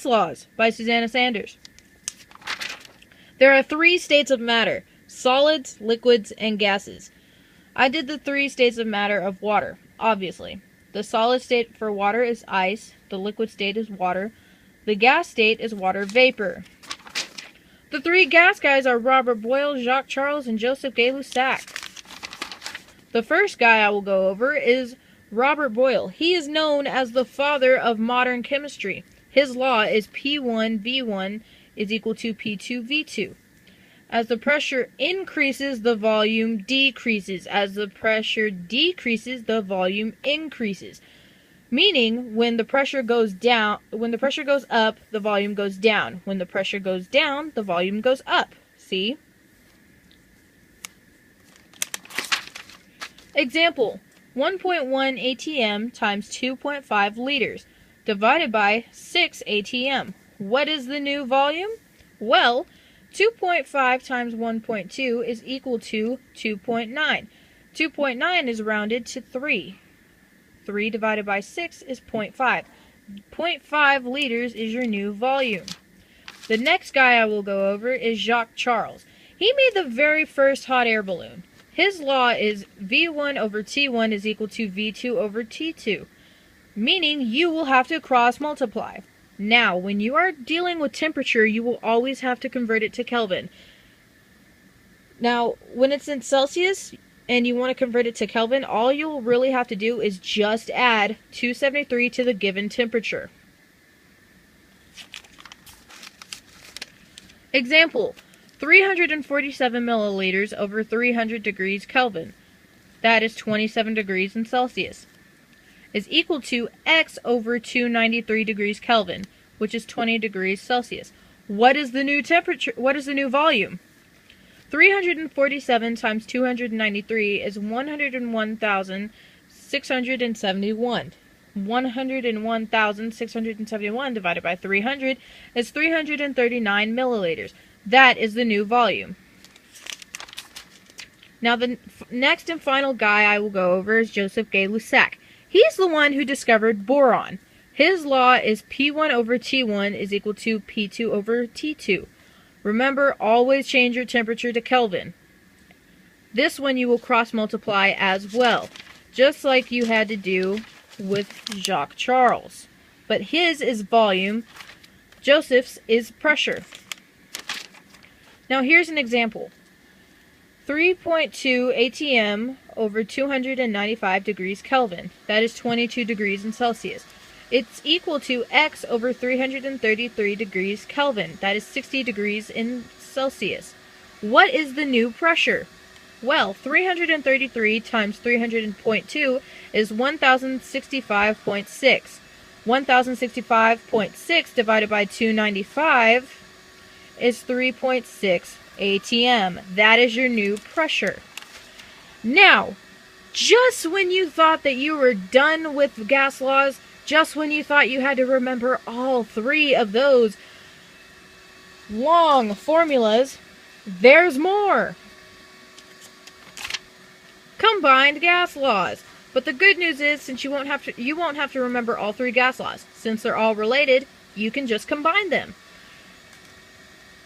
Laws by Suzannah Sanders. There are 3 states of matter: solids, liquids, and gases. I did the 3 states of matter of water, obviously. The solid state for water is ice, the liquid state is water, the gas state is water vapor. The 3 gas guys are Robert Boyle, Jacques Charles, and Joseph Gay-Lussac. The first guy I will go over is Robert Boyle. He is known as the father of modern chemistry. His law is P1V1 is equal to P2V2. As the pressure increases, the volume decreases. As the pressure decreases, the volume increases. Meaning, when the pressure goes up, the volume goes down. When the pressure goes down, the volume goes up. See? Example: 1.1 atm times 2.5 liters divided by 6 atm. What is the new volume? Well, 2.5 times 1.2 is equal to 2.9. 2.9 is rounded to 3. 3 divided by 6 is 0.5. 0.5 liters is your new volume. The next guy I will go over is Jacques Charles. He made the very first hot air balloon. His law is V1 over T1 is equal to V2 over T2, meaning you will have to cross multiply. Now, when you are dealing with temperature, you will always have to convert it to Kelvin. Now, when it's in Celsius and you want to convert it to Kelvin, all you'll really have to do is just add 273 to the given temperature. Example: 347 milliliters over 300 degrees Kelvin, that is 27 degrees in Celsius, is equal to X over 293 degrees Kelvin, which is 20 degrees Celsius. What is the new temperature? What is the new volume? 347 times 293 is 101,671. 101,671 divided by 300 is 339 milliliters. That is the new volume. Now the next and final guy I will go over is Joseph Gay-Lussac. He's the one who discovered boron. His law is P1 over T1 is equal to P2 over T2. Remember, always change your temperature to Kelvin. This one you will cross multiply as well, just like you had to do with Jacques Charles. But his is volume, Joseph's is pressure. Now here's an example. 3.2 atm over 295 degrees Kelvin. That is 22 degrees in Celsius. It's equal to X over 333 degrees Kelvin. That is 60 degrees in Celsius. What is the new pressure? Well, 333 times 300.2 is 1065.6. 1065.6 divided by 295 is 3.6 atm. That is your new pressure. Now, just when you thought that you were done with gas laws, just when you thought you had to remember all 3 of those long formulas, there's more. Combined gas laws. But the good news is, since you won't have to remember all 3 gas laws. Since they're all related, you can just combine them.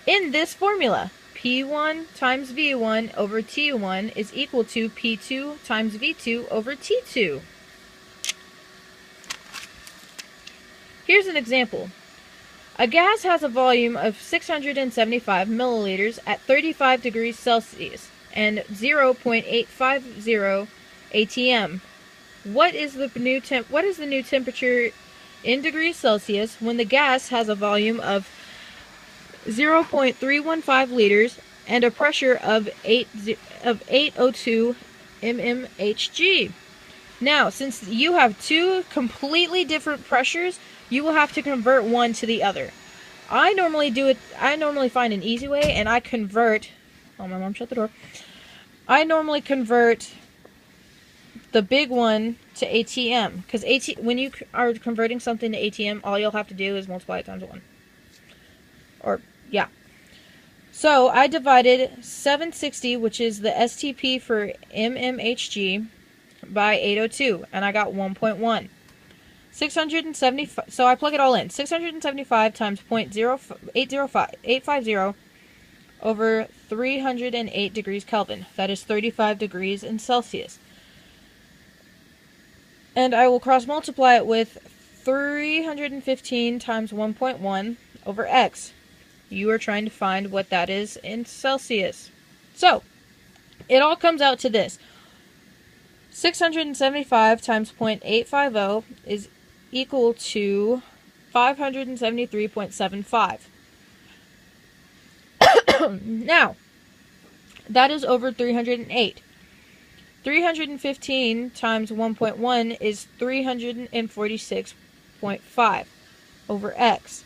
In this formula, P1 times V1 over T1 is equal to P2 times V2 over T2. Here's an example. A gas has a volume of 675 milliliters at 35 degrees Celsius and 0.850 atm. What is the new temperature in degrees Celsius when the gas has a volume of 0.315 liters and a pressure of 802 mmHg? Now, since you have 2 completely different pressures, you will have to convert one to the other. I normally find an easy way, and I convert. Oh, my mom shut the door. I normally convert the big one to ATM, because when you are converting something to ATM, all you'll have to do is multiply it times 1. Or, yeah. So, I divided 760, which is the STP for mmHg, by 802, and I got 1.1. 675, so I plug it all in. 675 times 0.0850 over 308 degrees Kelvin. That is 35 degrees in Celsius. And I will cross multiply it with 315 times 1.1 over x. You are trying to find what that is in Celsius. So, it all comes out to this. 675 times 0.850 is equal to 573.75. Now, that is over 308. 315 times 1.1 is 346.5 over x.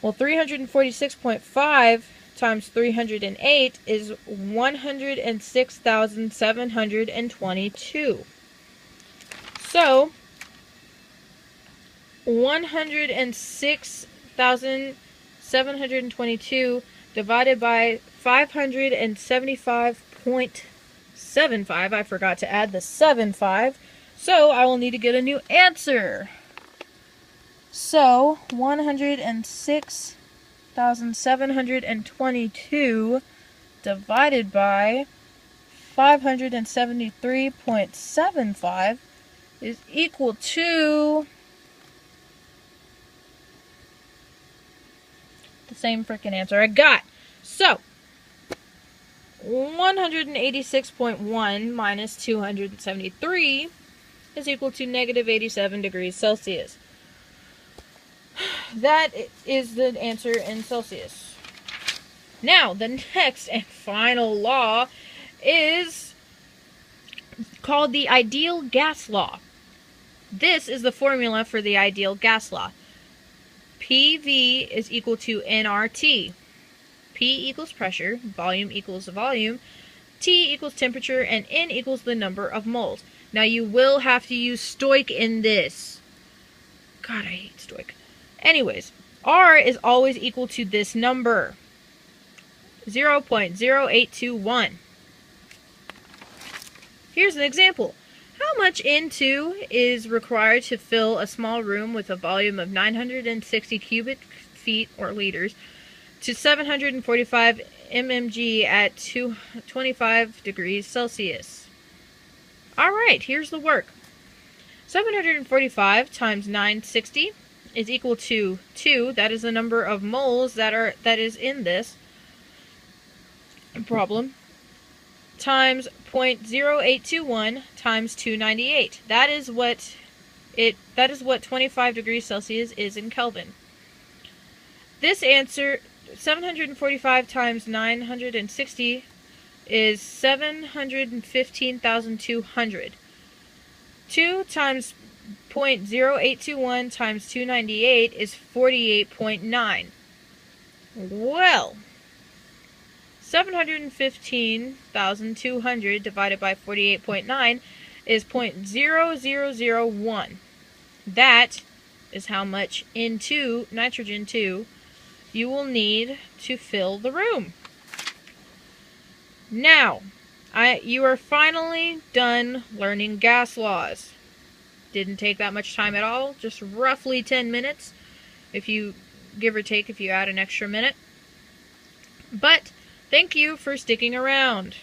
Well, 346.5 times 308 is 106,722. So, 106,722 divided by 575.75. I forgot to add the 75. So, I will need to get a new answer. So, 106,722 divided by 573.75 is equal to the same freaking answer I got. So, 186.1 minus 273 is equal to negative 87 degrees Celsius. That is the answer in Celsius. Now, the next and final law is called the ideal gas law. This is the formula for the ideal gas law. PV is equal to nRT. P equals pressure, volume equals volume, T equals temperature, and N equals the number of moles. Now, you will have to use stoic in this. God, I hate stoic. Anyways, R is always equal to this number, 0.0821. Here's an example. How much N2 is required to fill a small room with a volume of 960 cubic feet or liters to 745 mmg at 25 degrees Celsius? Alright, here's the work. 745 times 960 is equal to 2. That is the number of moles that is in this problem. Times 0.0821 times 298. That is what 25 degrees Celsius is in Kelvin. This answer, 745 times 960 is 715,200. 2 times 0.0821 times 298 is 48.9. Well, 715,200 divided by 48.9 is 0.0001. That is how much N2, nitrogen 2, you will need to fill the room. Now, you are finally done learning gas laws. Didn't take that much time at all, just roughly 10 minutes, if you give or take if you add an extra minute. But thank you for sticking around.